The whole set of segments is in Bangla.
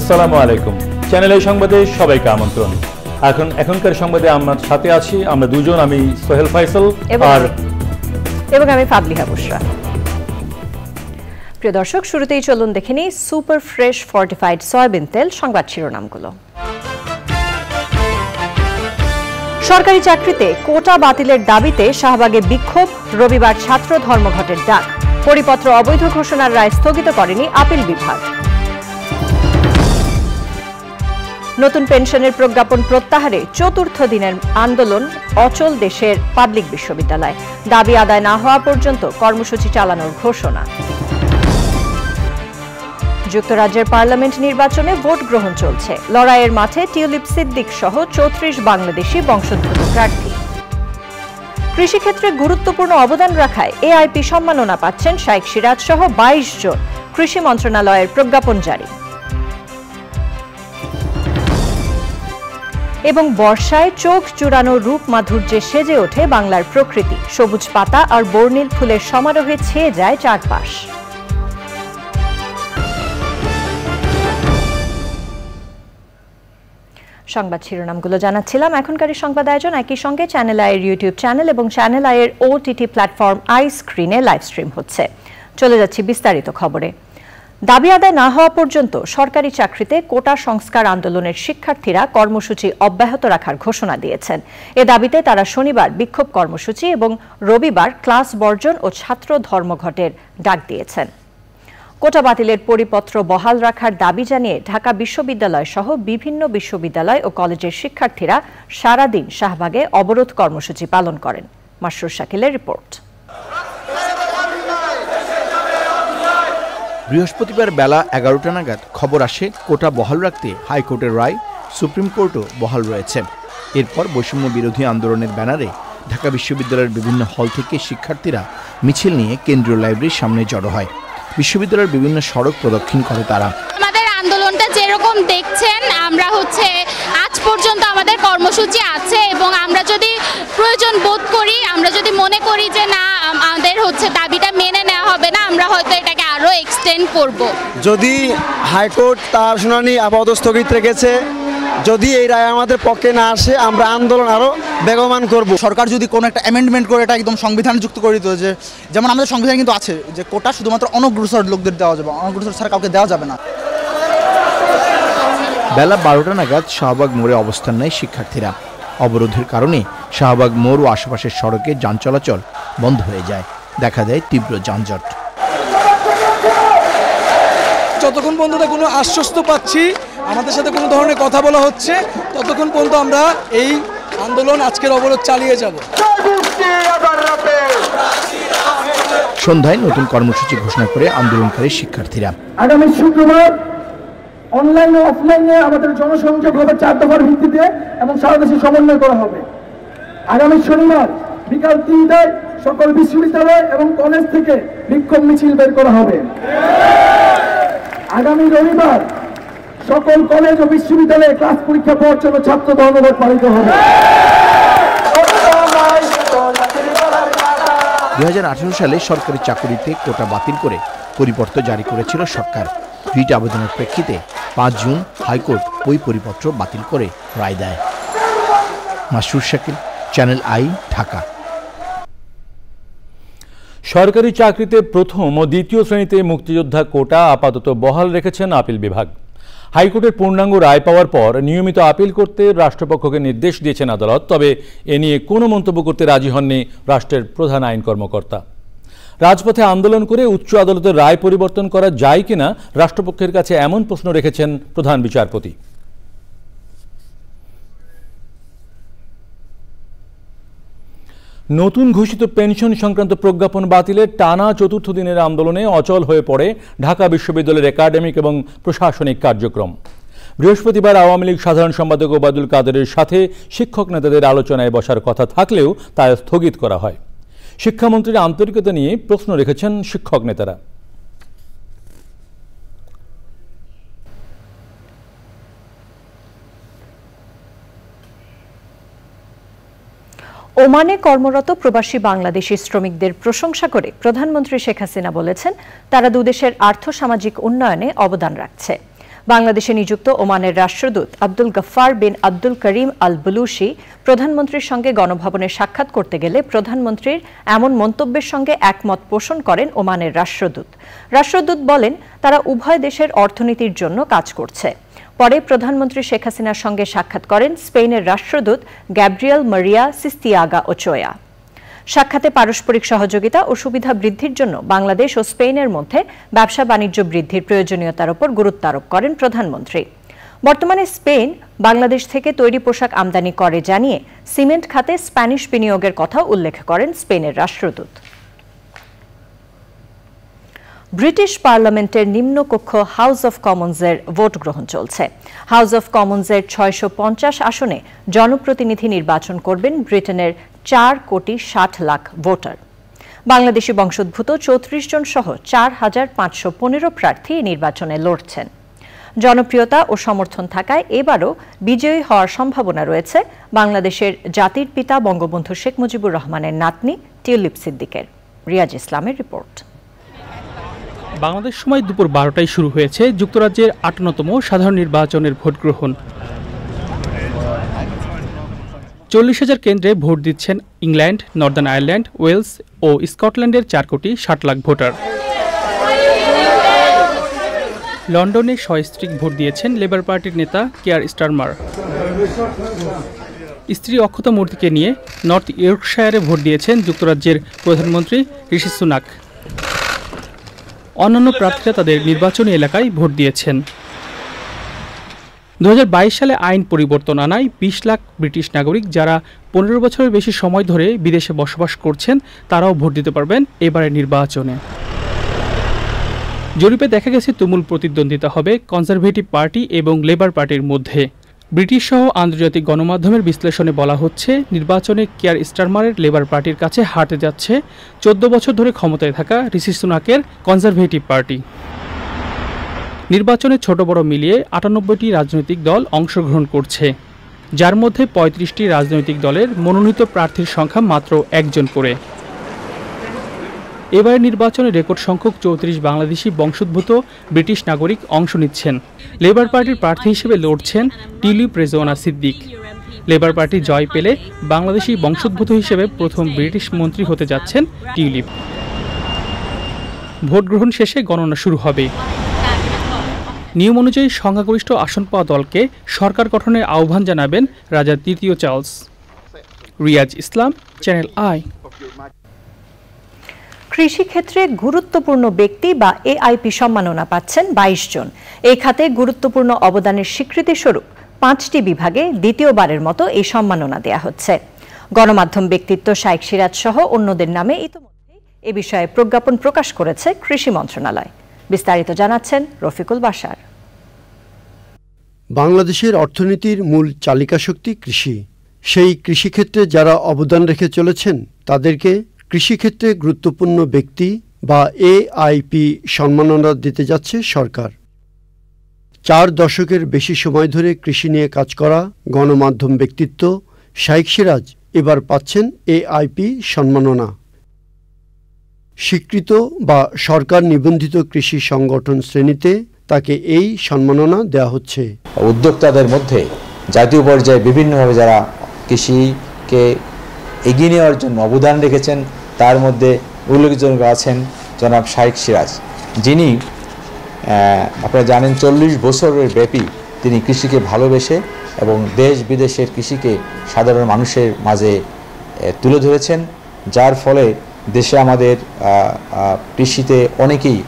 আসসালামু আলাইকুম। চ্যানেল আই সংবাদে সবাইকে আমন্ত্রণ। এখনকার সংবাদে আমার সাথে আছি আমরা দুজন, আমি সোহেল ফাইসাল এবং আমি ফাদলিহা বুশরা। প্রিয় দর্শক, শুরুতেই চলুন দেখে নিই সুপার ফ্রেশ ফর্টিফাইড সয়াবিন তেল সংবাদ শিরোনামগুলো। সরকারি চাকরিতে কোটা বাতিলের দাবিতে শাহবাগে বিক্ষোভ, রবিবার ছাত্র ধর্মঘটের ডাক। পরিপত্র অবৈধ ঘোষণার রায় স্থগিত করেনি আপিল বিভাগ। নতুন পেনশনের প্রজ্ঞাপন প্রত্যাহারে চতুর্থ দিনের আন্দোলন অচল দেশের পাবলিক বিশ্ববিদ্যালয়। দাবি আদায় না হওয়া পর্যন্ত কর্মসূচি চালানোর ঘোষণা। যুক্তরাজ্যের পার্লামেন্ট নির্বাচনে ভোট গ্রহণ চলছে। লড়াইয়ের মাঠে টিউলিপ সিদ্দিক সহ 34 বাংলাদেশি বংশোদ্ভূত প্রার্থী। কৃষিক্ষেত্রে গুরুত্বপূর্ণ অবদান রাখায় এআইপি সম্মাননা পাচ্ছেন শাইখ সিরাজ সহ 22 জন। কৃষি মন্ত্রণালয়ের প্রজ্ঞাপন জারি। এবং বর্ষায় চোখ জুড়ানো রূপ মাধুর্যে সেজে ওঠে বাংলার প্রকৃতি। সবুজ পাতা আর বর্ণিল ফুলের সমারোহে ছেয়ে যায় চারপাশ। সংবাদ শিরোনামগুলো জানাচ্ছিলাম। এখনকার সংবাদ আয়োজন একই সঙ্গে চ্যানেল আইয়ের ইউটিউব চ্যানেল এবং চ্যানেল আইয়ের ওটিটি প্ল্যাটফর্ম আই স্ক্রিনে লাইভ স্ট্রিম হচ্ছে। চলে যাচ্ছি বিস্তারিত খবরে। দাবি আদায় না হওয়া পর্যন্ত সরকারি চাকরিতে কোটা সংস্কার আন্দোলনের শিক্ষার্থীরা কর্মসূচি অব্যাহত রাখার ঘোষণা দিয়েছেন। এ দাবিতে তারা শনিবার বিক্ষোভ কর্মসূচি এবং রবিবার ক্লাস বর্জন ও ছাত্র ধর্মঘটের ডাক দিয়েছেন। কোটা বাতিলের পরিপত্র বহাল রাখার দাবি জানিয়ে ঢাকা বিশ্ববিদ্যালয় সহ বিভিন্ন বিশ্ববিদ্যালয় ও কলেজের শিক্ষার্থীরা সারাদিন শাহবাগে অবরোধ কর্মসূচি পালন করেন। মাসরুর শাকিলের রিপোর্ট। বৃহস্পতিবার বেলা 11টা নাগাদ খবর আসে কোটা বহাল রাখতে হাইকোর্টের রায়, সুপ্রিম কোর্টও বহাল রয়েছে। এরপর বৈষম্য বিরোধী আন্দোলনের ব্যানারে ঢাকা বিশ্ববিদ্যালয়ের বিভিন্ন হল থেকে শিক্ষার্থীরা মিছিল নিয়ে কেন্দ্রীয় লাইব্রেরির সামনে জড়ো হয়। বিশ্ববিদ্যালয়ের বিভিন্ন সড়ক প্রদক্ষিণ করে তারা। আমাদের আন্দোলনটা যেরকম দেখছেন, আমরা আজ পর্যন্ত আমাদের কর্মসূচি আছে এবং আমরা যদি প্রয়োজন বোধ করি, আমরা যদি মনে করি যে না আমাদের দাবিটা মেনে নেওয়া হবে না, আমরা হয়তো এটাকে আরো এক্সটেন্ড করব। যদি হাইকোর্ট তার শুনানি আপাতত স্থগিত রেখেছে, যদি এই রায় আমাদের পক্ষে না আসে আমরা আন্দোলন আরো বেগবান করব। সরকার যদি কোনো একটা অ্যামেন্ডমেন্ট করে এটা একদম সংবিধান যুক্ত করে দিত, যে যেমন আমাদের সংবিধান কিন্তু আছে যে কোটা শুধুমাত্র অনগ্রসর লোকদের দেওয়া যাবে, অনগ্রসর ছাড়া কাউকে দেওয়া যাবে না। বেলা 12টা নাগাদ শাহবাগ মোড়ে অবস্থান নেয় শিক্ষার্থীরা। অবরোধের কারণে শাহবাগ মোড় ও আশেপাশের সড়কে যান চলাচল বন্ধ হয়ে যায়। দেখা দেয় তীব্র যানজট। যতক্ষণ পর্যন্ত কোনো আশ্বস্ত পাচ্ছি, আমাদের সাথে কোনো ধরনের কথা বলা হচ্ছে, ততক্ষণ পর্যন্ত আমরা এই আন্দোলন আজকের অবরোধ চালিয়ে যাব। সন্ধ্যায় নতুন কর্মসূচি ঘোষণা করে আন্দোলনকারী শিক্ষার্থীরা আগামী শুক্রবার অনলাইনে অফলাইনে আমাদের জনসংযোগ হবে 4 দফার ভিত্তিতে এবং সারা দেশে সমন্বয় করা হবে। আগামী শনিবার বিকাল 3টায় সকল বিশ্ববিদ্যালয় এবং কলেজ থেকে বিক্ষোভ মিছিল বের করা হবে। আগামী রবিবার সকল কলেজ ও বিশ্ববিদ্যালয়ে ক্লাস পরীক্ষা পাওয়ার জন্য ছাত্র ধর্মঘট পালিত হবে। 2018 সালে সরকারি চাকুরিতে কোটা বাতিল করে পরিপত্র জারি করেছিল সরকার। রিট আবেদনের প্রেক্ষিতে 5 জুন হাইকোর্ট ওই পরিপত্র বাতিল করে রায় দেয়। Masrur Shakil, channel I, Dhaka. সরকারি চাকরিতে প্রথম ও দ্বিতীয় শ্রেণীতে মুক্তিযোদ্ধা কোটা আপাতত বহাল রেখেছেন আপিল বিভাগ। হাইকোর্টের পূর্ণাঙ্গ রায় পাওয়ার পর নিয়মিত আপিল করতে রাষ্ট্রপক্ষকে নির্দেশ দিয়েছেন আদালত। তবে এ নিয়ে কোনো মন্তব্য করতে রাজি হননি রাষ্ট্রের প্রধান আইন কর্মকর্তা। রাজপথে আন্দোলন করে উচ্চ আদালতের রায় পরিবর্তন করা যায় কিনা রাষ্ট্রপক্ষের কাছে এমন প্রশ্ন রেখেছেন প্রধান বিচারপতি। নতুন ঘোষিত পেনশন সংক্রান্ত প্রজ্ঞাপন বাতিলের টানা চতুর্থ দিনের আন্দোলনে অচল হয়ে পড়ে ঢাকা বিশ্ববিদ্যালয়ের একাডেমিক এবং প্রশাসনিক কার্যক্রম। বৃহস্পতিবার আওয়ামী লীগ সাধারণ সম্পাদক ওবায়দুল কাদেরের সাথে শিক্ষক নেতাদের আলোচনায় বসার কথা থাকলেও তা স্থগিত করা হয়। শিক্ষামন্ত্রীর আন্তরিকতা নিয়ে প্রশ্ন রেখেছেন শিক্ষক নেতারা। ওমানে কর্মরত প্রবাসী বাংলাদেশি শ্রমিকদের প্রশংসা করে প্রধানমন্ত্রী শেখ হাসিনা বলেছেন, তারা দুদেশের আর্থসামাজিক উন্নয়নে অবদান রাখছে। বাংলাদেশে নিযুক্ত ওমানের রাষ্ট্রদূত আব্দুল গফফার বিন আব্দুল করিম আল বুলুশি প্রধানমন্ত্রীর সঙ্গে গণভবনে সাক্ষাৎ করতে গেলে প্রধানমন্ত্রীর এমন মন্তব্যের সঙ্গে একমত পোষণ করেন ওমানের রাষ্ট্রদূত। রাষ্ট্রদূত বলেন, তারা উভয় দেশের অর্থনীতির জন্য কাজ করছে। পরে প্রধানমন্ত্রী শেখ হাসিনার সঙ্গে সাক্ষাৎ করেন স্পেনের রাষ্ট্রদূত গ্যাব্রিয়েল মারিয়া সিস্তিয়াগা ওচোয়া। সাক্ষাতে পারস্পরিক সহযোগিতা ও সুবিধা বৃদ্ধির জন্য বাংলাদেশ ও স্পেনের মধ্যে ব্যবসা বাণিজ্য বৃদ্ধির প্রয়োজনীয়তার উপর গুরুত্ব আরোপ করেন প্রধানমন্ত্রী। বর্তমানে স্পেন বাংলাদেশ থেকে তৈরি পোশাক আমদানি করে জানিয়ে সিমেন্ট খাতে স্প্যানিশ বিনিয়োগের কথা উল্লেখ করেন স্পেনের রাষ্ট্রদূত। ব্রিটিশ পার্লামেন্টের নিম্নকক্ষ হাউস অব কমন্সের ভোট গ্রহণ চলছে। হাউস অব কমন্সের 650 আসনে জনপ্রতিনিধি নির্বাচন করবেন ব্রিটেনের 4,60,00,000 ভোটার। বাংলাদেশি বংশোদ্ভূত 34 জন সহ 4,515 প্রার্থী নির্বাচনে লড়ছেন। জনপ্রিয়তা ও সমর্থন থাকায় এবারও বিজয়ী হওয়ার সম্ভাবনা রয়েছে বাংলাদেশের জাতির পিতা বঙ্গবন্ধু শেখ মুজিবুর রহমানের নাতনি টিউলিপ সিদ্দিকের। রিয়াজ ইসলামের রিপোর্ট। বাংলাদেশ সময় দুপুর 12টায় শুরু হয়েছে যুক্তরাজ্যের 58তম সাধারণ নির্বাচনের ভোট গ্রহণ। 40,000 কেন্দ্রে ভোট দিচ্ছেন ইংল্যান্ড, নর্দার্ন আয়ারল্যান্ড, ওয়েলস ও স্কটল্যান্ডের 4,60,00,000 ভোটার। লন্ডনে সস্ত্রীক ভোট দিয়েছেন লেবার পার্টির নেতা কেয়ার স্টারমার। স্ত্রী অক্ষতা মূর্তিকে নিয়ে নর্থ ইয়র্কশায়ারে ভোট দিয়েছেন যুক্তরাজ্যের প্রধানমন্ত্রী ঋষি সুনাক। অন্যান্য প্রার্থীরা তাদের নির্বাচনী এলাকায় ভোট দিয়েছেন। 2022 সালে আইন পরিবর্তন আনায় 20 লাখ ব্রিটিশ নাগরিক যারা 15 বছরের বেশি সময় ধরে বিদেশে বসবাস করছেন তারাও ভোট দিতে পারবেন এবারের নির্বাচনে। জরিপে দেখা গেছে তুমুল প্রতিদ্বন্দ্বিতা হবে কনজারভেটিভ পার্টি এবং লেবার পার্টির মধ্যে। ব্রিটিশ সহ আন্তর্জাতিক গণমাধ্যমের বিশ্লেষণে বলা হচ্ছে, নির্বাচনে কেয়ার স্টারমারের লেবার পার্টির কাছে হারতে যাচ্ছে 14 বছর ধরে ক্ষমতায় থাকা ঋষি সুনাকের কনজারভেটিভ পার্টি। নির্বাচনে ছোট বড় মিলিয়ে 98টি রাজনৈতিক দল অংশগ্রহণ করছে, যার মধ্যে 35টি রাজনৈতিক দলের মনোনীত প্রার্থীর সংখ্যা মাত্র 1 জন করে। এবারের নির্বাচনে রেকর্ড সংখ্যক 34 বাংলাদেশি বংশোদ্ভূত ব্রিটিশ নাগরিক অংশ নিচ্ছেন। লেবার পার্টির প্রার্থী হিসেবে লড়ছেন টিউলিপ রেজওয়ানা সিদ্দিক। লেবার পার্টি জয় পেলে বাংলাদেশি বংশোদ্ভূত হিসেবে প্রথম ব্রিটিশ মন্ত্রী হতে যাচ্ছেন টিউলিপ। ভোট গ্রহণ শেষে গণনা শুরু হবে। নিয়ম অনুযায়ী সংখ্যাগরিষ্ঠ আসন পাওয়া দলকে সরকার গঠনের আহ্বান জানাবেন রাজা তৃতীয় Charles. Riaz Islam, channel I. কৃষিক্ষেত্রে গুরুত্বপূর্ণ ব্যক্তি বা এআইপি সম্মাননা পাচ্ছেন 22 জন। এই খাতে গুরুত্বপূর্ণ অবদানের স্বীকৃতি স্বরূপ 5টি বিভাগে দ্বিতীয়বারের মতো এই সম্মাননা দেয়া হচ্ছে। গণমাধ্যম ব্যক্তিত্ব শাইখ সিরাজ সহ অন্যদের নামে ইতিমধ্যে এ বিষয়ে প্রজ্ঞাপন প্রকাশ করেছে কৃষি মন্ত্রণালয়। বিস্তারিত জানাচ্ছেন রফিকুল বাশার। বাংলাদেশের অর্থনীতির মূল চালিকা শক্তি কৃষি। সেই কৃষিক্ষেত্রে যারা অবদান রেখে চলেছেন তাদেরকে কৃষিক্ষেত্রে গুরুত্বপূর্ণ ব্যক্তি বা এআইপি সম্মাননা দিতে যাচ্ছে সরকার। 4 দশকের বেশি সময় ধরে কৃষি নিয়ে কাজ করা গণমাধ্যম ব্যক্তিত্ব শাইখ সিরাজ এবার পাচ্ছেন এআইপি সম্মাননা। স্বীকৃত বা সরকার নিবন্ধিত কৃষি সংগঠন শ্রেণীতে তাকে এই সম্মাননা দেওয়া হচ্ছে। উদ্যোক্তাদের মধ্যে জাতীয় পর্যায়ে বিভিন্নভাবে যারা কৃষিকে এগিয়ে নেওয়ার জন্য অবদান রেখেছেন তার মধ্যে উল্লেখযোগ্য আছেন জনাব শাইখ সিরাজ, যিনি আপনারা জানেন 40 বছরের ব্যাপী তিনি কৃষিকে ভালোবেসে এবং দেশ বিদেশের কৃষিকে সাধারণ মানুষের মাঝে তুলে ধরেছেন, যার ফলে দেশে আমাদের কৃষিতে অনেকেই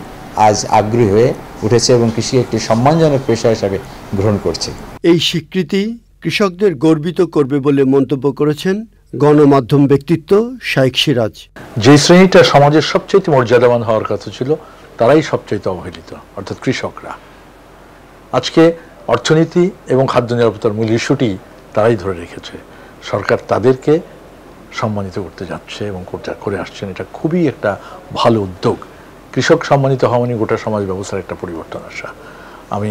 আজ আগ্রহী হয়ে উঠেছে এবং কৃষি একটি সম্মানজনক পেশা হিসাবে গ্রহণ করছে। এই স্বীকৃতি কৃষকদের গর্বিত করবে বলে মন্তব্য করেছেন গণমাধ্যম ব্যক্তিত্ব শাইখ সিরাজ। যে শ্রেণীটা সমাজের সবচেয়ে মর্যাদাবান হওয়ার কথা ছিল তারাই সবচেয়ে অবহেলিত, অর্থাৎ কৃষকরা। আজকে অর্থনীতি এবং খাদ্য নিরাপত্তার মূল ইস্যুটি তারাই ধরে রেখেছে। সরকার তাদেরকে সম্মানিত করতে যাচ্ছে এবং করে আসছেন। এটা খুবই একটা ভালো উদ্যোগ। কৃষক সম্মানিত হওয়া মানে গোটা সমাজ ব্যবস্থার একটা পরিবর্তন আসা। আমি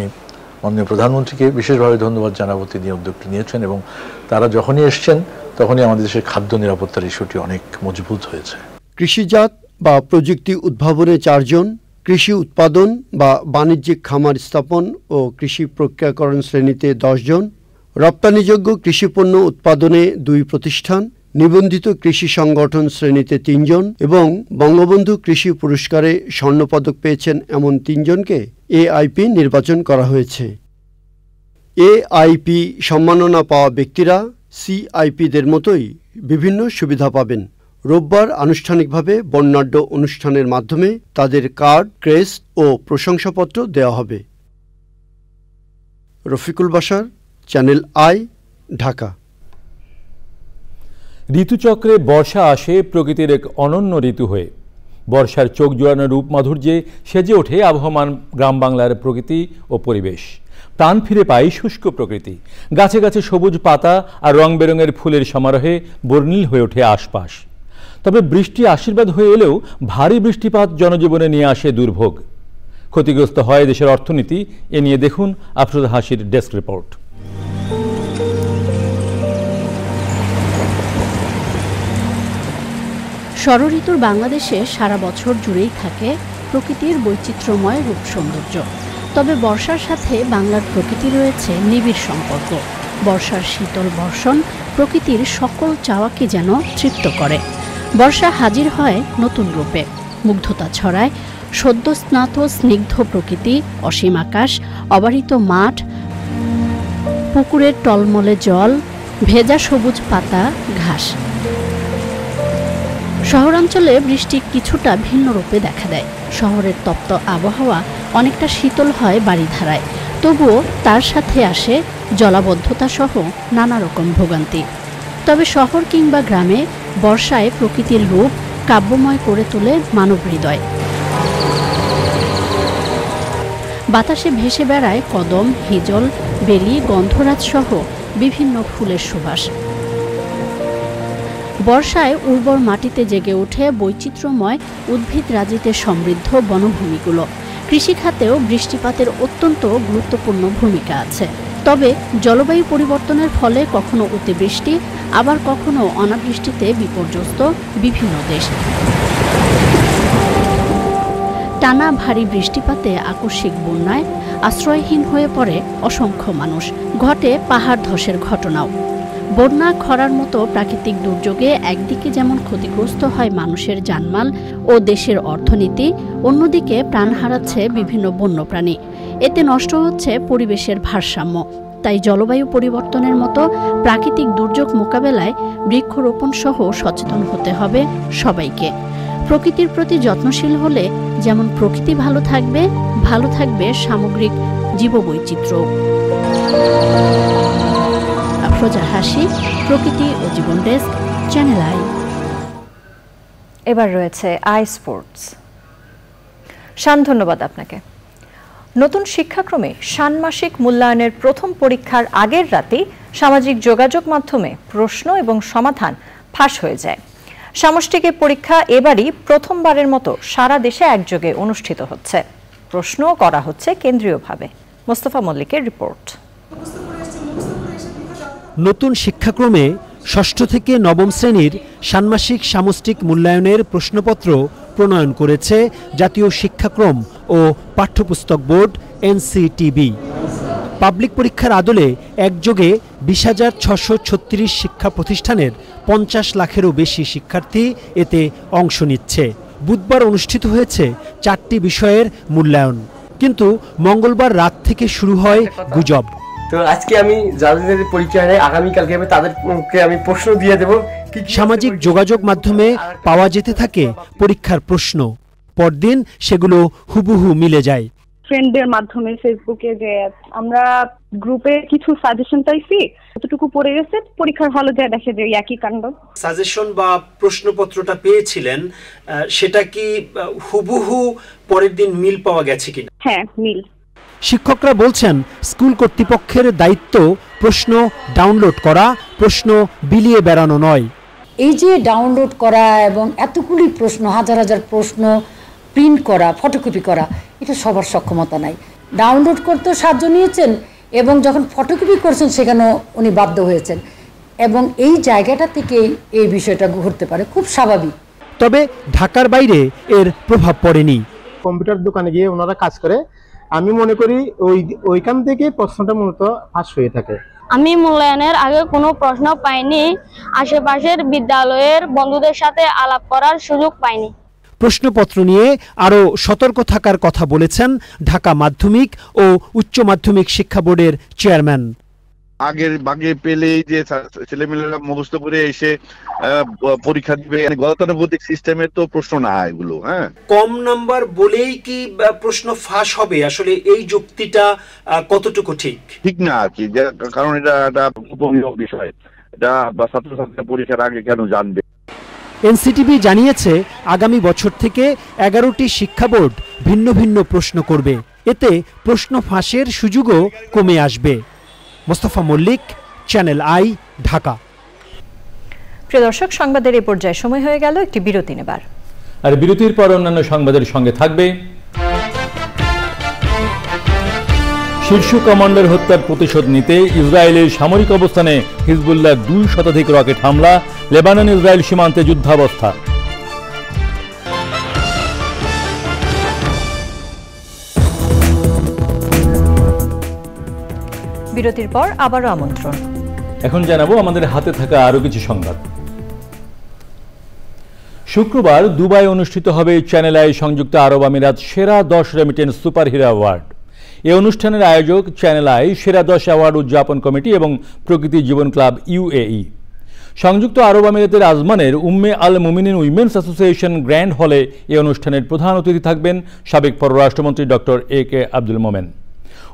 মাননীয় প্রধানমন্ত্রীকে বিশেষভাবে ধন্যবাদ জানাবো, তিনি উদ্যোগটি নিয়েছেন এবং তারা যখনই এসছেন তখনই আমাদের দেশের খাদ্য নিরাপত্তার ইস্যুটি অনেক মজবুত হয়েছে। কৃষিজাত বা প্রযুক্তি উদ্ভাবনে 4 জন, কৃষি উৎপাদন বা বাণিজ্যিক খামার স্থাপন ও কৃষি প্রক্রিয়াকরণ শ্রেণীতে 10 জন, রপ্তানিযোগ্য কৃষিপণ্য উৎপাদনে 2 প্রতিষ্ঠান, নিবন্ধিত কৃষি সংগঠন শ্রেণীতে 3 জন এবং বঙ্গবন্ধু কৃষি পুরস্কারে স্বর্ণপদক পেয়েছেন এমন 3 জনকে এআইপি নির্বাচন করা হয়েছে। এআইপি সম্মাননা পাওয়া ব্যক্তিরা সিআইপিদের মতোই বিভিন্ন সুবিধা পাবেন। রোববার আনুষ্ঠানিকভাবে বর্ণাঢ্য অনুষ্ঠানের মাধ্যমে তাদের কার্ড, ক্রেস্ট ও প্রশংসাপত্র দেওয়া হবে। Rafiqul Bashar, channel I, Dhaka. ঋতুচক্রে বর্ষা আসে প্রকৃতির এক অনন্য ঋতু হয়ে। বর্ষার চোখ জোড়ানো রূপ মাধুর্যে সেজে ওঠে আবহমান গ্রাম বাংলার প্রকৃতি ও পরিবেশ। প্রাণ ফিরে পায় শুষ্ক প্রকৃতি। গাছে গাছে সবুজ পাতা আর রং বেরঙের ফুলের সমারোহে বর্ণিল হয়ে ওঠে আশপাশ। তবে বৃষ্টি আশীর্বাদ হয়ে এলেও ভারী বৃষ্টিপাত জনজীবনে নিয়ে আসে দুর্ভোগ। ক্ষতিগ্রস্ত হয় দেশের অর্থনীতি। এ নিয়ে দেখুন আফরোজা হাসির ডেস্ক রিপোর্ট। ষড়ঋতুর বাংলাদেশে সারা বছর জুড়েই থাকে প্রকৃতির বৈচিত্র্যময় রূপ সৌন্দর্য। তবে বর্ষার সাথে বাংলার প্রকৃতি রয়েছে নিবিড় সম্পর্ক। বর্ষার শীতল বর্ষণ প্রকৃতির সকল চাওয়াকে যেন তৃপ্ত করে। বর্ষা হাজির হয় নতুন রূপে, মুগ্ধতা ছড়ায় সদ্য স্নাত স্নিগ্ধ প্রকৃতি, অসীম আকাশ, অবারিত মাঠ, পুকুরের টলমলে জল, ভেজা সবুজ পাতা, ঘাস। শহরাঞ্চলে বৃষ্টি কিছুটা ভিন্ন রূপে দেখা দেয়। শহরের তপ্ত আবহাওয়া অনেকটা শীতল হয় বাড়িধারায়, তবুও তার সাথে আসে জলাবদ্ধতা সহ নানা রকম ভোগান্তি। তবে শহর কিংবা গ্রামে বর্ষায় প্রকৃতির রূপ কাব্যময় করে তোলে মানব হৃদয়। বাতাসে ভেসে বেড়ায় কদম, হিজল, বেলি, গন্ধরাজ সহ বিভিন্ন ফুলের সুবাস। বর্ষায় উর্বর মাটিতে জেগে ওঠে বৈচিত্র্যময় উদ্ভিদরাজিতে সমৃদ্ধ বনভূমিগুলো। কৃষিখাতেও বৃষ্টিপাতের অত্যন্ত গুরুত্বপূর্ণ ভূমিকা আছে। তবে জলবায়ু পরিবর্তনের ফলে কখনো অতিবৃষ্টি, আবার কখনো অনাবৃষ্টিতে বিপর্যস্ত বিভিন্ন দেশ। টানা ভারী বৃষ্টিপাতে আকস্মিক বন্যায় আশ্রয়হীন হয়ে পড়ে অসংখ্য মানুষ। ঘটে পাহাড় ধসের ঘটনাও। বন্যা, খরার মতো প্রাকৃতিক দুর্যোগে একদিকে যেমন ক্ষতিগ্রস্ত হয় মানুষের জানমাল ও দেশের অর্থনীতি, অন্যদিকে প্রাণ হারাচ্ছে বিভিন্ন বন্যপ্রাণী। এতে নষ্ট হচ্ছে পরিবেশের ভারসাম্য। তাই জলবায়ু পরিবর্তনের মতো প্রাকৃতিক দুর্যোগ মোকাবেলায় বৃক্ষরোপণ সহ সচেতন হতে হবে সবাইকে। প্রকৃতির প্রতি যত্নশীল হলে যেমন প্রকৃতি ভালো থাকবে সামগ্রিক জীববৈচিত্র্য। আফরোজা হাসি, প্রকৃতি ও জীবন ডেস্ক, চ্যানেল আই। এবার রয়েছে আই স্পোর্টস। শান, ধন্যবাদ আপনাকে। নতুন শিক্ষাক্রমে ষান্মাসিক মূল্যায়নের প্রথম পরীক্ষার আগের রাতেই সামাজিক যোগাযোগ মাধ্যমে প্রশ্ন এবং সমাধান ফাঁস হয়ে যায়। সামষ্টিক পরীক্ষা এবারই প্রথমবারের মতো সারা দেশে একযোগে অনুষ্ঠিত হচ্ছে। প্রশ্নও করা হচ্ছে কেন্দ্রীয়ভাবে। মোস্তফা মল্লিকের রিপোর্ট। নতুন শিক্ষাক্রমে ষষ্ঠ থেকে নবম শ্রেণীর ষান্মাসিক সামষ্টিক মূল্যায়নের প্রশ্নপত্র প্রণয়ন করেছে জাতীয় শিক্ষাক্রম ও পাঠ্যপুস্তক বোর্ড এনসিটিবি। পাবলিক পরীক্ষার আদলে একযোগে 20,636 শিক্ষা প্রতিষ্ঠানের 50 লাখেরও বেশি শিক্ষার্থী এতে অংশ নিচ্ছে। বুধবার অনুষ্ঠিত হয়েছে 4টি বিষয়ের মূল্যায়ন, কিন্তু মঙ্গলবার রাত থেকে শুরু হয় গুজব। তো আজকে আমি যাদের পরীক্ষা নেই, আগামীকালকে তাদেরকে আমি প্রশ্ন দিয়ে দেব। সামাজিক যোগাযোগ মাধ্যমে পাওয়া যেতে থাকে পরীক্ষার প্রশ্ন, পরদিন সেগুলো হুবহু মিলে যায়। ফ্রেন্ডদের মাধ্যমে ফেসবুকে যে আমরা গ্রুপে কিছু সাজেশন চাইছি, কতটুকু পড়ে গেছে, পরীক্ষার হলে যা দেখে যে একই কাণ্ড। সাজেশন বা প্রশ্নপত্রটা পেয়েছিলেন, সেটা কি হুবহু পরের দিন মিল পাওয়া গেছে কিনা? হ্যাঁ, মিল। শিক্ষকরা বলছেন স্কুল কর্তৃপক্ষের দায়িত্ব প্রশ্ন ডাউনলোড করা, প্রশ্ন বিলিয়ে বেড়ানো নয়। এই যে ডাউনলোড করা এবং এতগুলি প্রশ্ন, হাজার হাজার প্রশ্ন প্রিন্ট করা, ফটোকপি করা, এটা সবার সক্ষমতা নাই। ডাউনলোড করতেও সাহায্য নিয়েছেন এবং যখন ফটোকপি করছেন সেখানেও উনি বাধ্য হয়েছেন, এবং এই জায়গাটা থেকেই এই বিষয়টা ঘটতে পারে, খুব স্বাভাবিক। তবে ঢাকার বাইরে এর প্রভাব পড়েনি। কম্পিউটার দোকানে গিয়ে ওনারা কাজ করে। আমি মনে করি ওইখান থেকে প্রশ্নটা মূলত ফাঁস হয়ে থাকে। আমি মূল্যায়নের আগে কোনো প্রশ্ন পাইনি, আশেপাশের বিদ্যালয়ের বন্ধুদের সাথে আলাপ করার সুযোগ পাইনি। প্রশ্নপত্র নিয়ে আরও সতর্ক থাকার কথা বলেছেন ঢাকা মাধ্যমিক ও উচ্চ মাধ্যমিক শিক্ষা বোর্ডের চেয়ারম্যান। আগের ভাগে পেলেই যে ছেলেমেয়েরা মুখস্থ করে এসে পরীক্ষা দিবে, গতানুগতিক সিস্টেমের তো প্রশ্ন না এগুলো। হ্যাঁ, কম নাম্বার বলেই কি প্রশ্ন ফাঁস হবে, আসলে এই যুক্তিটা কতটুকু ঠিক না আর কি, কারণ এটা একটা উপযোগী বিষয়, এটা ছাত্রছাত্রীরা পরীক্ষার আগে কেন জানবে। এনসিটিবি জানিয়েছে আগামী বছর থেকে 11টি শিক্ষা বোর্ড ভিন্ন ভিন্ন প্রশ্ন করবে, এতে প্রশ্ন ফাঁসের সুযোগও কমে আসবে। Mostafa Mallik, channel I, Dhaka. প্রিয় দর্শক, সংবাদের এই পর্যায়ে সময় হয়ে গেল একটি বিরতি নেবার। আর বিরতির পর অন্যান্য সংবাদের সঙ্গে থাকবে শীর্ষ কমান্ডার হত্যার প্রতিশোধ নিতে ইসরায়েলের সামরিক অবস্থানে হিজবুল্লাহর 2 শতাধিক রকেট হামলা, লেবানন ইসরায়েল সীমান্তে যুদ্ধাবস্থা। বিরতির পর আবারও আমন্ত্রণ। এখন জানাবো আমাদের হাতে থাকা আরো কিছু সংবাদ। শুক্রবার দুবাই অনুষ্ঠিত হবে চ্যানেল আই সংযুক্ত আরব আমিরাত সেরা 10 রেমিটেন্স সুপার হিরো অ্যাওয়ার্ড। এই অনুষ্ঠানের আয়োজক চ্যানেল আই সেরা 10 অ্যাওয়ার্ড উদযাপন কমিটি এবং প্রকৃতি জীবন ক্লাব UAE। সংযুক্ত আরব আমিরাতের আজমানের উম্মে আল মুমিনিন উইমেন্স অ্যাসোসিয়েশন গ্র্যান্ড হলে এই অনুষ্ঠানের প্রধান অতিথি থাকবেন সাবেক পররাষ্ট্রমন্ত্রী ডক্টর AK আব্দুল মোমেন।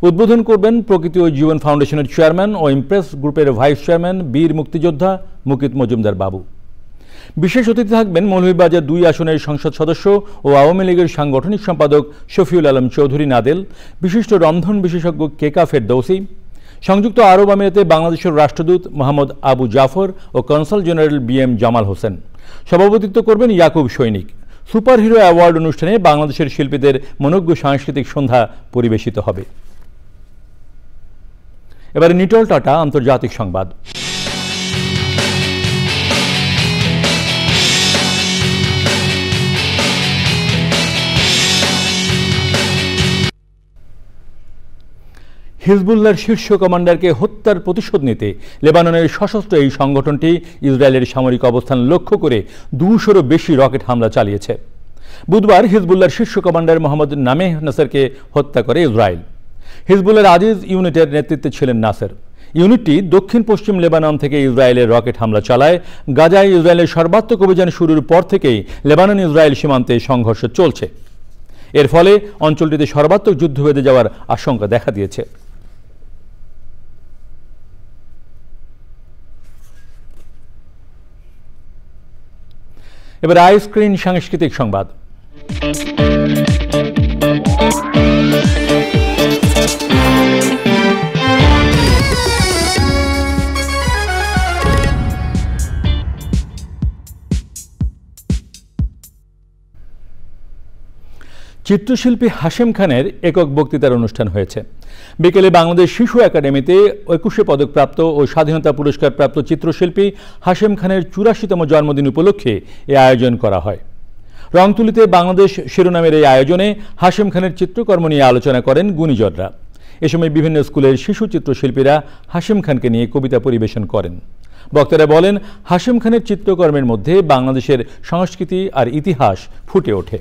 উদ্বোধন করবেন প্রকৃতি ও জীবন ফাউন্ডেশনের চেয়ারম্যান ও ইমপ্রেস গ্রুপের ভাইস চেয়ারম্যান বীর মুক্তিযোদ্ধা মুকিত মজুমদার বাবু। বিশেষ অতিথি থাকবেন মৌলভীবাজার 2 আসনের সংসদ সদস্য ও আওয়ামী লীগের সাংগঠনিক সম্পাদক শফিউল আলম চৌধুরী নাদেল, বিশিষ্ট রন্ধন বিশেষজ্ঞ কেকা ফেরদৌসি, সংযুক্ত আরব আমিরাতে বাংলাদেশের রাষ্ট্রদূত মোহাম্মদ আবু জাফর ও consul general BM Jamal Hossain. সভাপতিত্ব করবেন ইয়াকুব সৈনিক। সুপার হিরো অ্যাওয়ার্ড অনুষ্ঠানে বাংলাদেশের শিল্পীদের মনোজ্ঞ সাংস্কৃতিক সন্ধ্যা পরিবেশিত হবে। এবারে নিটল টাটা আন্তর্জাতিক সংবাদ। হিজবুল্লাহর শীর্ষ কমান্ডারকে হত্যার প্রতিশোধ নিতে লেবাননের সশস্ত্র এই সংগঠনটি ইসরায়েলের সামরিক অবস্থান লক্ষ্য করে 200-এরও বেশি রকেট হামলা চালিয়েছে। বুধবার হিজবুল্লাহর শীর্ষ কমান্ডার মোহাম্মদ নামেহ নাসেরকে হত্যা করে ইসরায়েল। হিজবুল্লাহর আজিজ ইউনিটের নেতৃত্বে ছিলেন নাসের। ইউনিটটি দক্ষিণ পশ্চিম লেবানন থেকে ইসরায়েলের রকেট হামলা চালায়। গাজায় ইসরায়েলের সর্বাত্মক অভিযান শুরুর পর থেকেই লেবানন ইসরায়েল সীমান্তে সংঘর্ষ চলছে। এর ফলে অঞ্চলটিতে সর্বাত্মক যুদ্ধ বেঁধে যাওয়ার আশঙ্কা দেখা দিয়েছে। এবার আইস্ক্রিন সাংস্কৃতিক সংবাদ। চিত্রশিল্পী হাশেম খানের একক বক্তৃতার অনুষ্ঠান হয়েছে। বিকেলে বাংলাদেশ শিশু একাডেমিতে 21 পদকপ্রাপ্ত ও স্বাধীনতা পুরস্কারপ্রাপ্ত চিত্রশিল্পী হাশেম খানের 84তম জন্মদিন উপলক্ষে এই আয়োজন করা হয়। রংতুলিতে বাংলাদেশ শিরোনামের এই আয়োজনে হাশেম খানের চিত্রকর্ম নিয়ে আলোচনা করেন গুণীজনরা। এ সময় বিভিন্ন স্কুলের শিশু চিত্রশিল্পীরা হাশেম খানকে নিয়ে কবিতা পরিবেশন করেন। বক্তারা বলেন, হাশেম খানের চিত্রকর্মের মধ্যে বাংলাদেশের সংস্কৃতি আর ইতিহাস ফুটে ওঠে।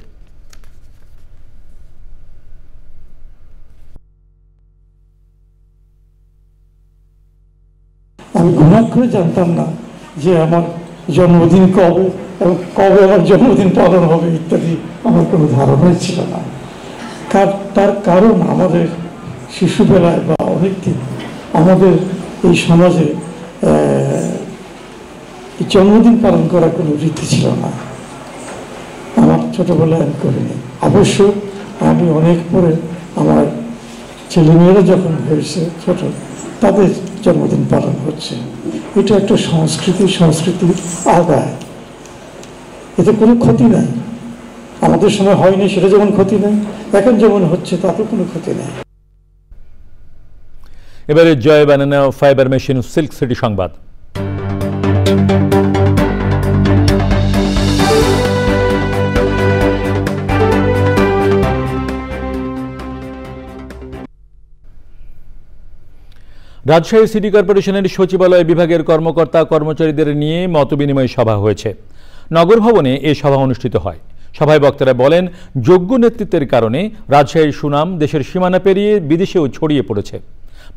আমি ঘুণাক্ষরে জানতাম না যে আমার জন্মদিন কবে এবং কবে আমার জন্মদিন পালন হবে ইত্যাদি আমার কোনো ধারণাই ছিল না। তার কারণ আমাদের শিশুবেলায় বা অনেকদিন আমাদের এই সমাজে জন্মদিন পালন করার কোনো রীতি ছিল না। আমার ছোটবেলায় আমি করিনি। অবশ্য আমি অনেক পরে আমার ছেলেমেয়েরা যখন হয়েছে ছোট, তাদের জন্মদিন পালন হচ্ছে। এটা একটা সংস্কৃতির আগায়, এতে কোনো ক্ষতি নাই। আমাদের সময় হয়নি সেটা যেমন ক্ষতি নাই, এখন যেমন হচ্ছে তাতে কোনো ক্ষতি নাই। এবারে জয় বানানো ফাইবার মেশিন সিল্ক সিটি সংবাদ। রাজশাহী সিটি কর্পোরেশনের সচিবালয় বিভাগের কর্মকর্তা কর্মচারীদের নিয়ে মতবিনিময় সভা হয়েছে। নগর ভবনে এই সভা অনুষ্ঠিত হয়। সভায় বক্তারা বলেন, যোগ্য নেতৃত্বের কারণে রাজশাহীর সুনাম দেশের সীমানা পেরিয়ে বিদেশেও ছড়িয়ে পড়েছে।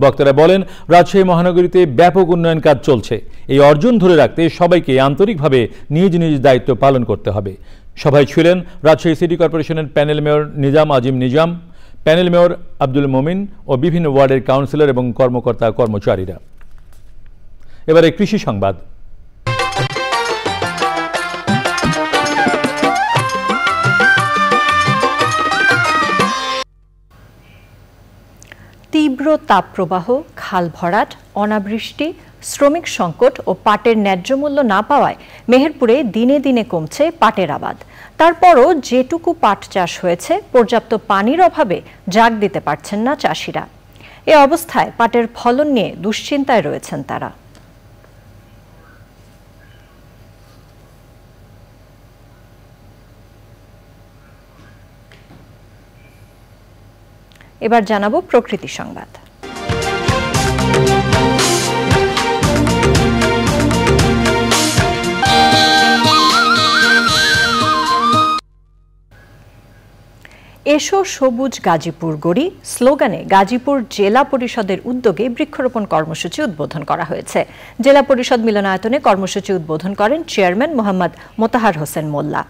বক্তারা বলেন, রাজশাহী মহানগরীতে ব্যাপক উন্নয়ন কাজ চলছে। এই অর্জন ধরে রাখতে সবাইকে আন্তরিকভাবে নিজ নিজ দায়িত্ব পালন করতে হবে। সভায় ছিলেন রাজশাহী সিটি কর্পোরেশনের প্যানেল মেয়র নিজাম আজিম নিজাম, প্যানেল মেয়র আব্দুল মোমিন ও বিভিন্ন ওয়ার্ডের কাউন্সিলর এবং কর্মকর্তা কর্মচারীরা। এবারে কৃষি সংবাদ। তীব্র তাপপ্রবাহ, খাল ভরাট, অনাবৃষ্টি, শ্রমিক সংকট ও পাটের ন্যায্য মূল্য না পাওয়ায় মেহেরপুরে দিনে দিনে কমছে পাটের আবাদ। তারপরও যেটুকু পাট চাষ হয়েছে পর্যাপ্ত পানির অভাবে জাগ দিতে পারছেন না চাষিরা। এ অবস্থায় পাটের ফলন নিয়ে দুশ্চিন্তায় রয়েছেন তারা। এবার জানাবো প্রকৃতি সংবাদ। এসো সবুজ গাজীপুর গড়ি স্লোগানে গাজীপুর জেলা পরিষদের উদ্যোগে বৃক্ষরোপণ কর্মসূচি উদ্বোধন করা হয়েছে। জেলা পরিষদ মিলনায়তনে কর্মসূচি উদ্বোধন করেন চেয়ারম্যান মোহাম্মদ মোতাহার হোসেন মোল্লা।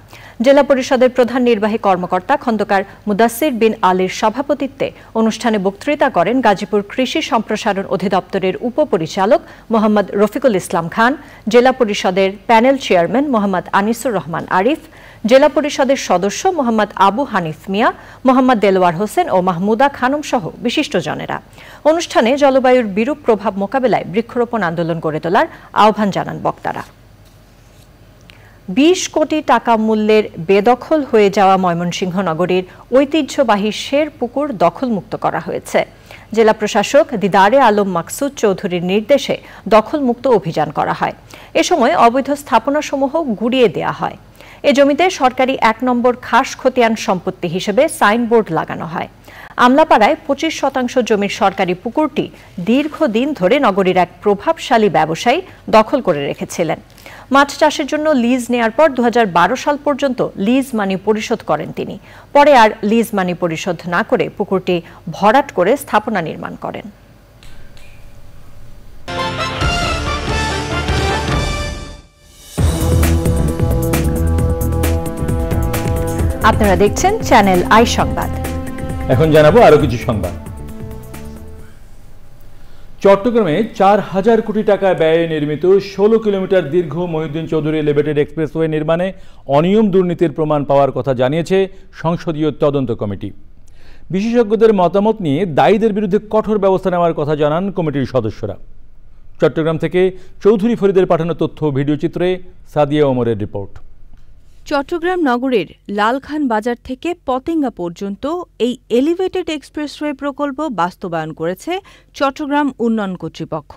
জেলা পরিষদের প্রধান নির্বাহী কর্মকর্তা খন্দকার মুদাসির বিন আলীর সভাপতিত্বে অনুষ্ঠানে বক্তৃতা করেন গাজীপুর কৃষি সম্প্রসারণ অধিদপ্তরের উপপরিচালক মোহাম্মদ রফিকুল ইসলাম খান, জেলা পরিষদের প্যানেল চেয়ারম্যান মোহাম্মদ আনিসুর রহমান আরিফ, জেলা পরিষদের সদস্য মোহাম্মদ আবু হানিফ মিয়া, মোহাম্মদ দেলোয়ার হোসেন ও মাহমুদা খানম সহ বিশিষ্টজনেরা। অনুষ্ঠানে জলবায়ুর বিরূপ প্রভাব মোকাবেলায় বৃক্ষরোপণ আন্দোলন গড়ে তোলার আহ্বান জানান বক্তারা। ২০ কোটি টাকা মূল্যের বেদখল হয়ে যাওয়া ময়মনসিংহ নগরীর ঐতিহ্যবাহী শের পুকুর দখলমুক্ত করা হয়েছে। জেলা প্রশাসক দিদারে আলম মাকসুদ চৌধুরীর নির্দেশে দখলমুক্ত অভিযান করা হয়। এ সময় অবৈধ স্থাপনাসমূহ গুড়িয়ে দেওয়া হয়। এ জমিতে সরকারি ১ নম্বর খাস খতিয়ান সম্পত্তি হিসেবে সাইনবোর্ড লাগানো হয়। আমলাপাড়ায় ২৫% জমির সরকারি পুকুরটি দীর্ঘদিন ধরে নগরীর এক প্রভাবশালী ব্যবসায়ী দখল করে রেখেছিলেন। মাছ চাষের জন্য লিজ নেয়ার পর ২০১২ সাল পর্যন্ত লিজ মানি পরিশোধ করেন তিনি। পরে আর লিজ মানি পরিশোধ না করে পুকুরটি ভরাট করে স্থাপনা নির্মাণ করেন। আপনারা দেখছেন চ্যানেল আই সংবাদ। এখন জানাবো আরো কিছু সংবাদ। চট্টগ্রামে ৪,০০০ কোটি টাকা ব্যয়ে নির্মিত ১৬ কিলোমিটার দীর্ঘ মহিউদ্দিন চৌধুরী এলিভেটেড এক্সপ্রেসওয়ে নির্মাণে অনিয়ম দুর্নীতির প্রমাণ পাওয়ার কথা জানিয়েছে সংসদীয় তদন্ত কমিটি। বিশেষজ্ঞদের মতামত নিয়ে দায়ীদের বিরুদ্ধে কঠোর ব্যবস্থা নেওয়ার কথা জানান কমিটির সদস্যরা। চট্টগ্রাম থেকে চৌধুরী ফরিদের পাঠানো তথ্য ভিডিও চিত্রে সাদিয়া ওমরের রিপোর্ট। চট্টগ্রাম নগরের লালখান বাজার থেকে পতেঙ্গা পর্যন্ত এই এলিভেটেড এক্সপ্রেসওয়ে প্রকল্প বাস্তবায়ন করেছে চট্টগ্রাম উন্নয়ন কর্তৃপক্ষ।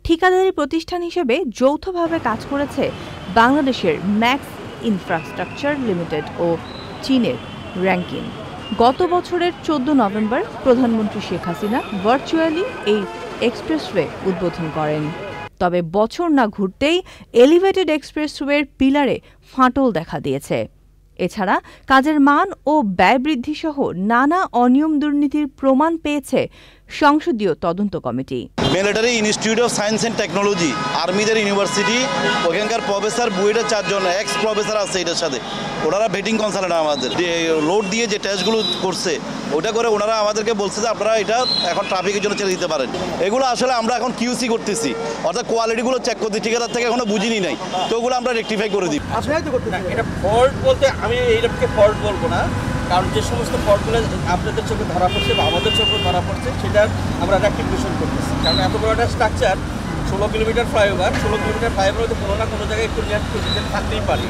ঠিকাদারি প্রতিষ্ঠান হিসেবে যৌথভাবে কাজ করেছে বাংলাদেশের ম্যাক্স ইনফ্রাস্ট্রাকচার লিমিটেড ও চীনের র্যাঙ্কিন। গত বছরের ১৪ নভেম্বর প্রধানমন্ত্রী শেখ হাসিনা ভার্চুয়ালি এই এক্সপ্রেসওয়ে উদ্বোধন করেন। তবে বছর না ঘুরতেই এলিভেটেড এক্সপ্রেসওয়ের পিলারে ফাটল দেখা দিয়েছে। এছাড়া কাজের মান ও ব্যয় বৃদ্ধি সহ নানা অনিয়ম দুর্নীতির প্রমাণ পেয়েছে সংসদীয় তদন্ত কমিটি। Military institute of science and technology, আর্মিদের ইউনিভার্সিটি, ওখানকার প্রফেসর বুয়েটের 4 জন এক্স প্রফেসর আছে এটার সাথে। ওনারা ভেটিং কনসালটেন্ট আমাদের লোড দিয়ে যে টেস্টগুলো করছে ওটা করে ওনারা আমাদেরকে বলছে যে আপনারা এটা এখন ট্রাফিকের জন্য ছেড়ে দিতে পারেন। এগুলো আসলে আমরা এখন কিউসি করতেছি, অর্থাৎ কোয়ালিটিগুলো চেক করতে ঠিকাদার থেকে এখনো বুঝিনি নাই, তো ওগুলো আমরা রেকটিফাই করে দিই। এটা ফল্ট বলতে আমি এইটাকে ফল্ট বলবো না, কারণ যে সমস্ত ফল্টগুলো আপনাদের চোখে ধরা পড়ছে বা আমাদের চোখে ধরা পড়ছে সেটা আমরা রেকটিফিকেশন করতেছি। কারণ এত বড় একটা structure, 16 kilometre flyover, 16 kilometre flyover হয়তো কোনো না কোনো জায়গায় একটু ডিফেক্ট থাকতেই পারে।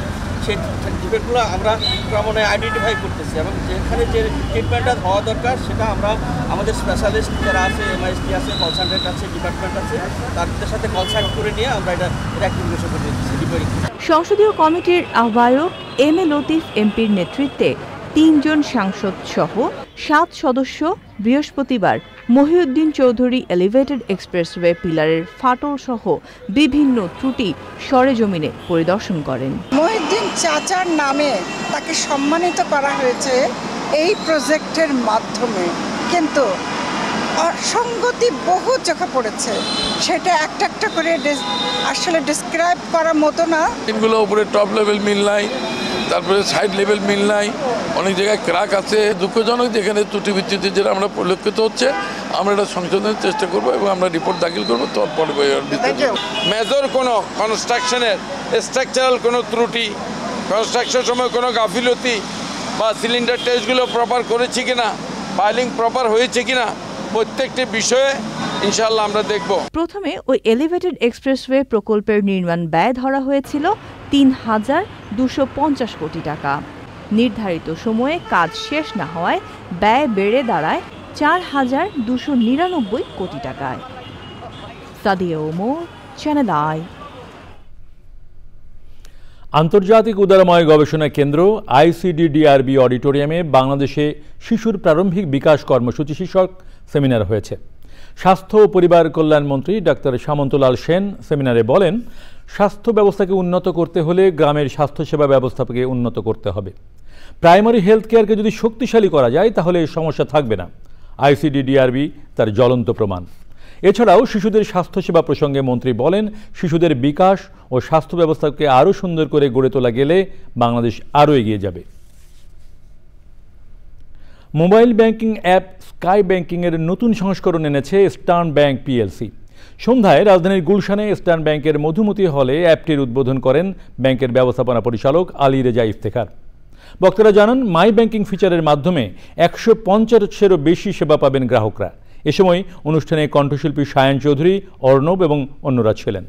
সেই ডিফেক্টগুলো আমরা ক্রমে আইডেন্টিফাই করতেছি এবং যেখানে যে ট্রিটমেন্টটা হওয়া দরকার সেটা আমরা আমাদের স্পেশালিস্ট যারা আছে, এমআইএসটি আছে, কনসালটেন্ট আছে, ডিপার্টমেন্ট আছে, তাদের সাথে কনসাল্ট করে নিয়ে আমরা এটা রেকটিফিকেশন করে দিচ্ছি। সংসদীয় কমিটির আহ্বায়ক এম এ লতিফ এমপির নেতৃত্বে 3 জন সাংসদ সহ 7 সদস্য বৃহস্পতিবার মহিউদ্দিন চৌধুরী এলিভেটেড এক্সপ্রেসওয়ে পিলারের ফাটল সহ বিভিন্ন ত্রুটি সরেজমিনে পরিদর্শন করেন। মহিউদ্দিন চাচার নামে তাকে সম্মানিত করা হয়েছে এই প্রজেক্টের মাধ্যমে, কিন্তু অসঙ্গতি বহু চোখে পড়েছে, সেটা একটা একটা করে আসলে ডিসক্রাইব করার মতো না। এগুলো উপরে টপ লেভেল মিল নাই, তারপরে সাইড লেভেল মিল নাই, অনেক জায়গায় ক্র্যাক আছে। দুঃখজনক যেখানে ত্রুটি বিচ্যুতি যেটা আমরা পরিলক্ষিত হচ্ছে, আমরা এটা সংশোধনের চেষ্টা করবো এবং আমরা রিপোর্ট দাখিল করবো। তারপরে মেজর কোনো কনস্ট্রাকশনের স্ট্রাকচারাল কোনো ত্রুটি, কনস্ট্রাকশনের সময় কোনো গাফিলতি বা সিলিন্ডার টেস্টগুলো প্রপার করেছি কিনা, ফাইলিং প্রপার হয়েছে কিনা, প্রত্যেকটি বিষয়ে ইনশাআল্লাহ আমরা দেখব। প্রথমে ওই এলিভেটেড এক্সপ্রেসওয়ে প্রকল্পের নির্মাণ ব্যয় ধরা হয়েছিল ৩,২৫০ কোটি টাকা। নির্ধারিত সময়ে কাজ শেষ না হওয়ায় ব্যয় বেড়ে দাঁড়ায় ৪,২৯৯ কোটি টাকায়। Sadia Omar, channel I. আন্তর্জাতিক উদারময় গবেষণা কেন্দ্র ICDDRB অডিটোরিয়ামে বাংলাদেশে শিশুর প্রারম্ভিক বিকাশ কর্মসূচি শীর্ষক সেমিনার হয়েছে। স্বাস্থ্য ও পরিবার কল্যাণ মন্ত্রী ডাক্তার সামন্তলাল সেন সেমিনারে বলেন, স্বাস্থ্য ব্যবস্থাকে উন্নত করতে হলে গ্রামের স্বাস্থ্যসেবা ব্যবস্থাকে উন্নত করতে হবে। প্রাইমারি হেলথ কেয়ারকে যদি শক্তিশালী করা যায় তাহলে এই সমস্যা থাকবে না। ICDDRB তার জ্বলন্ত প্রমাণ। এছাড়াও শিশুদের স্বাস্থ্যসেবা প্রসঙ্গে মন্ত্রী বলেন, শিশুদের বিকাশ ও স্বাস্থ্য ব্যবস্থাকে আরও সুন্দর করে গড়ে তোলা গেলে বাংলাদেশ আরও এগিয়ে যাবে। মোবাইল ব্যাংকিং অ্যাপ স্কাই ব্যাংকিংয়ের নতুন সংস্করণ এনেছে ইস্টার্ন ব্যাংক PLC। সন্ধ্যায় রাজধানীর গুলশানে ইস্টার্ন ব্যাংকের মধুমতি হলে অ্যাপটির উদ্বোধন করেন ব্যাংকের ব্যবস্থাপনা পরিচালক আলী রেজা ইফতেখার। বক্তারা জানান, মাই ব্যাংকিং ফিচারের মাধ্যমে 150-এরও বেশি সেবা পাবেন গ্রাহকরা। এ সময় অনুষ্ঠানে কণ্ঠশিল্পী সায়ন চৌধুরী, অর্ণব এবং অন্যরা ছিলেন।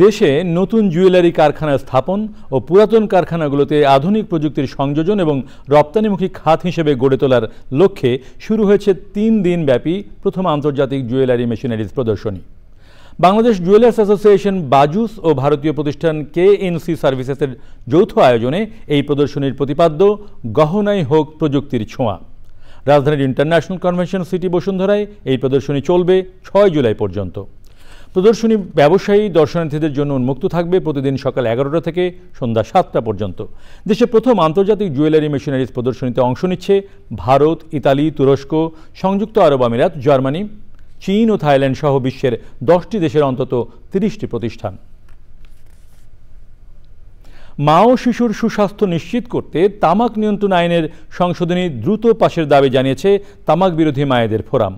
দেশে নতুন জুয়েলারি কারখানা স্থাপন ও পুরাতন কারখানাগুলোতে আধুনিক প্রযুক্তির সংযোজন এবং রপ্তানিমুখী খাত হিসেবে গড়ে তোলার লক্ষ্যে শুরু হয়েছে 3 দিন ব্যাপী প্রথম আন্তর্জাতিক জুয়েলারি মেশিনারিজ প্রদর্শনী। বাংলাদেশ জুয়েলার্স অ্যাসোসিয়েশন বাজুস ও ভারতীয় প্রতিষ্ঠান KNC সার্ভিসেসের যৌথ আয়োজনে এই প্রদর্শনীর প্রতিপাদ্য গহনাই হোক প্রযুক্তির ছোঁয়া। রাজধানীর ইন্টারন্যাশনাল কনভেনশন সিটি বসুন্ধরায় এই প্রদর্শনী চলবে 6 জুলাই পর্যন্ত। প্রদর্শনী ব্যবসায়ী দর্শনার্থীদের জন্য উন্মুক্ত থাকবে প্রতিদিন সকাল 11টা থেকে সন্ধ্যা 7টা পর্যন্ত। দেশে প্রথম আন্তর্জাতিক জুয়েলারি মেশিনারিজ প্রদর্শনীতে অংশ নিচ্ছে ভারত, ইতালি, তুরস্ক, সংযুক্ত আরব আমিরাত, জার্মানি, চীন ও থাইল্যান্ড সহ বিশ্বের 10টি দেশের অন্তত 30টি প্রতিষ্ঠান। মা ও শিশুর সুস্বাস্থ্য নিশ্চিত করতে তামাক নিয়ন্ত্রণ আইনের সংশোধনী দ্রুত পাশের দাবি জানিয়েছে তামাক বিরোধী মায়েদের ফোরাম।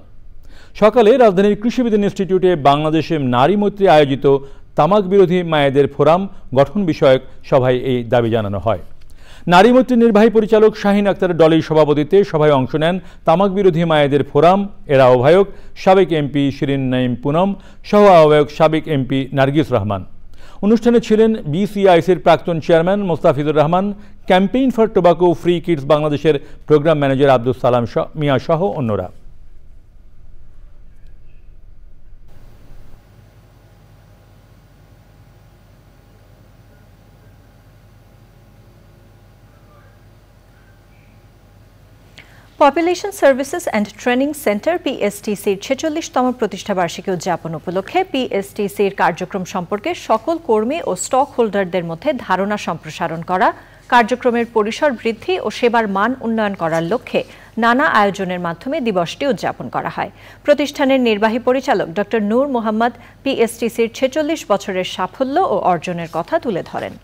সকালে রাজধানীর কৃষি বিজ্ঞান ইনস্টিটিউটে বাংলাদেশে নারী মৈত্রী আয়োজিত তামাক বিরোধী মায়েদের ফোরাম গঠন বিষয়ক সভায় এই দাবি জানানো হয়। নারী মৈত্রী নির্বাহী পরিচালক শাহিন আক্তার ডলির সভাপতিত্বে সভায় অংশ নেন তামাক বিরোধী মায়েদের ফোরাম এর আহ্বায়ক সাবেক MP শিরিন নাইম পুনম, সহ আহ্বায়ক সাবেক MP নার্গিস রহমান। অনুষ্ঠানে ছিলেন BCICর প্রাক্তন chairman Mostafizur Rahman, campaign for tobacco free kids বাংলাদেশের প্রোগ্রাম ম্যানেজার আব্দুল সালাম মিয়া সহ অন্যরা। Population services and training centre PSTCর 46তম প্রতিষ্ঠাবার্ষিকী উদযাপন উপলক্ষে PSTCর কার্যক্রম সম্পর্কে সকল কর্মী ও স্টক হোল্ডারদের মধ্যে ধারণা সম্প্রসারণ করা, কার্যক্রমের পরিসর বৃদ্ধি ও সেবার মান উন্নয়ন করার লক্ষ্যে নানা আয়োজনের মাধ্যমে দিবসটি উদযাপন করা হয়। প্রতিষ্ঠানের নির্বাহী পরিচালক ডক্টর নূর মোহাম্মদ PSTCর 46 বছরের সাফল্য ও অর্জনের কথা তুলে ধরেন।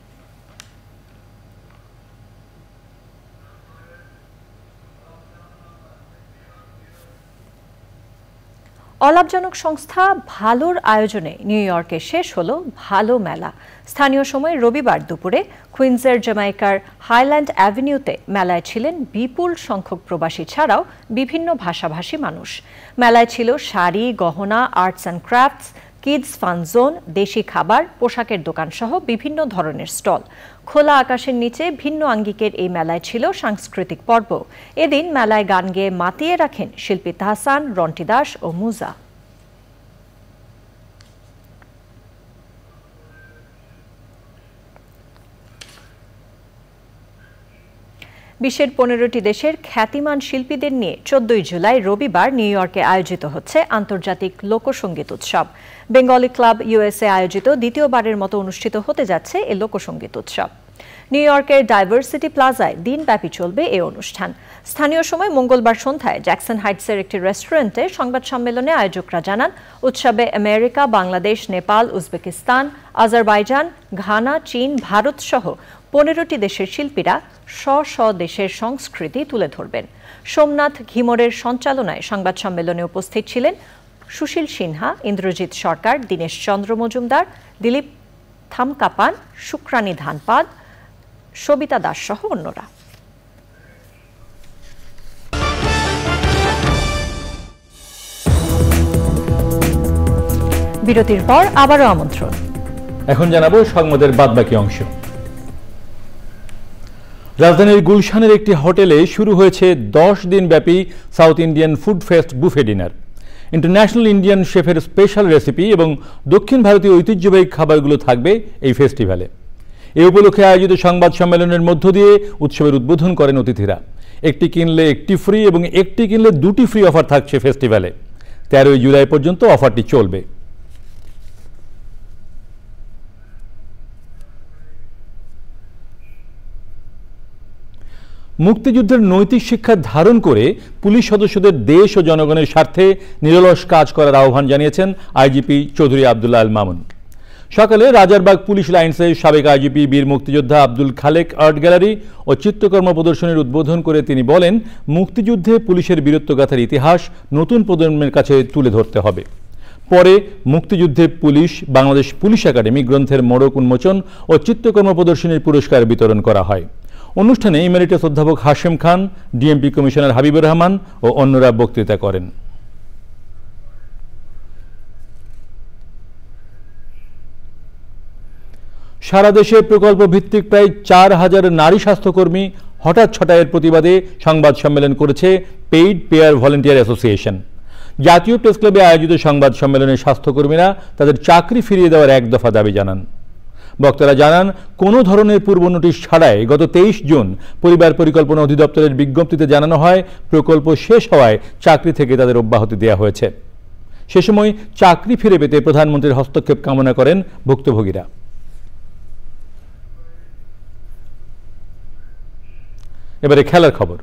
অলাভজনক সংস্থা ভালোর আয়োজনে নিউ ইয়র্কে শেষ হলো ভালো মেলা। স্থানীয় সময় রবিবার দুপুরে কুইন্সের জ্যামাইকার হাইল্যান্ড অ্যাভিনিউতে মেলায় ছিলেন বিপুল সংখ্যক প্রবাসী ছাড়াও বিভিন্ন ভাষাভাষী মানুষ। মেলায় ছিল শাড়ি, গহনা, arts and crafts, kids fun zone, দেশি খাবার, পোশাকের দোকান সহ বিভিন্ন ধরনের স্টল। খোলা আকাশের নিচে ভিন্ন আঙ্গিকের এই মেলায় ছিল সাংস্কৃতিক পর্ব। এদিন মেলায় গান গেয়ে মাতিয়ে রাখেন শিল্পী তাহসান, রন্টি দাস ও মুজা। বিশ্বের 15টি দেশের খ্যাতিমান শিল্পীদের নিয়ে 14 জুলাই রবিবার নিউ ইয়র্কে আয়োজিত হচ্ছে আন্তর্জাতিক লোকসঙ্গীত উৎসব। বেঙ্গলি ক্লাব ইউএসএ আয়োজিত দ্বিতীয়বারের মতো অনুষ্ঠিত হতে যাচ্ছে এই লোকসঙ্গীত উৎসব। নিউ ইয়র্কের ডাইভার্সিটি প্লাজায় দিনব্যাপী চলবে এই অনুষ্ঠান। স্থানীয় সময় মঙ্গলবার সন্ধ্যায় জ্যাকসন হাইটসের একটি রেস্টুরেন্টে সংবাদ সম্মেলনে আয়োজকরা জানান, উৎসবে America, Bangladesh, Nepal, Uzbekistan, Azerbaijan, Ghana, চীন, ভারত সহ 15টি দেশের শিল্পীরা স্ব দেশের সংস্কৃতি তুলে ধরবেন। সোমনাথ ঘিমরের সঞ্চালনায় সংবাদ সম্মেলনে উপস্থিত ছিলেন সুশীল সিনহা, ইন্দ্রজিৎ সরকার, দীনেশ চন্দ্র মজুমদার, দিলীপ থামকাপান, শুক্রানী ধানপাদ, সবিতা দাস সহ অন্যরা। বিরতির পর আবারও আমন্ত্রণ। এখন জানাবো সংবাদের বাদবাকি অংশ। রাজধানীর গুলশানের একটি হোটেলে শুরু হয়েছে 10 দিনব্যাপী south Indian food fest buffet dinner. International Indian শেফের স্পেশাল রেসিপি এবং দক্ষিণ ভারতীয় ঐতিহ্যবাহী খাবারগুলো থাকবে এই ফেস্টিভ্যালে। এ উপলক্ষে আয়োজিত সংবাদ সম্মেলনের মধ্য দিয়ে উৎসবের উদ্বোধন করেন অতিথিরা। একটি কিনলে একটি ফ্রি এবং একটি কিনলে 2টি ফ্রি অফার থাকছে ফেস্টিভ্যালে। 13 জুলাই পর্যন্ত অফারটি চলবে। মুক্তিযুদ্ধের নৈতিক শিক্ষা ধারণ করে পুলিশ সদস্যদের দেশ ও জনগণের স্বার্থে নিরলস কাজ করার আহ্বান জানিয়েছেন আইজিপি চৌধুরী আব্দুল্লাহ আল মামুন। সকালে রাজারবাগ পুলিশ লাইন্সে সাবেক আইজিপি বীর মুক্তিযোদ্ধা আব্দুল খালেক আর্ট গ্যালারি ও চিত্রকর্ম প্রদর্শনীর উদ্বোধন করে তিনি বলেন, মুক্তিযুদ্ধে পুলিশের বীরত্বগাথার ইতিহাস নতুন প্রজন্মের কাছে তুলে ধরতে হবে। পরে মুক্তিযুদ্ধে পুলিশ বাংলাদেশ পুলিশ একাডেমি গ্রন্থের মোড়ক উন্মোচন ও চিত্রকর্ম প্রদর্শনীর পুরস্কার বিতরণ করা হয়। অনুষ্ঠানে ইমেরিটাস অধ্যাপক হাশেম খান, ডিএমপি কমিশনার হাবিবুর রহমান ও অন্যরা বক্তৃতা করেন। সারা দেশে প্রকল্প ভিত্তিক প্রায় 4000 নারী স্বাস্থ্যকর্মী হঠাৎ ছটায়ের প্রতিবাদে সংবাদ সম্মেলন করেছে পেইড পেয়ার ভলেন্টিয়ার অ্যাসোসিয়েশন। জাতীয় প্রেস ক্লাবে আয়োজিত সংবাদ সম্মেলনে স্বাস্থ্যকর্মীরা তাদের চাকরি ফিরিয়ে দেওয়ার এক দফা দাবি জানান। বক্তারা জানান, কোনো ধরনের পূর্ব নোটিশ ছাড়াই গত 23 জুন পরিবার পরিকল্পনা অধিদপ্তরের বিজ্ঞপ্তিতে জানানো হয় প্রকল্প শেষ হওয়ায় চাকরি থেকে তাদের অব্যাহতি দেওয়া হয়েছে। সে সময় চাকরি ফিরে পেতে প্রধানমন্ত্রীর হস্তক্ষেপ কামনা করেন ভুক্তভোগীরা। এবারে খেলার খবর।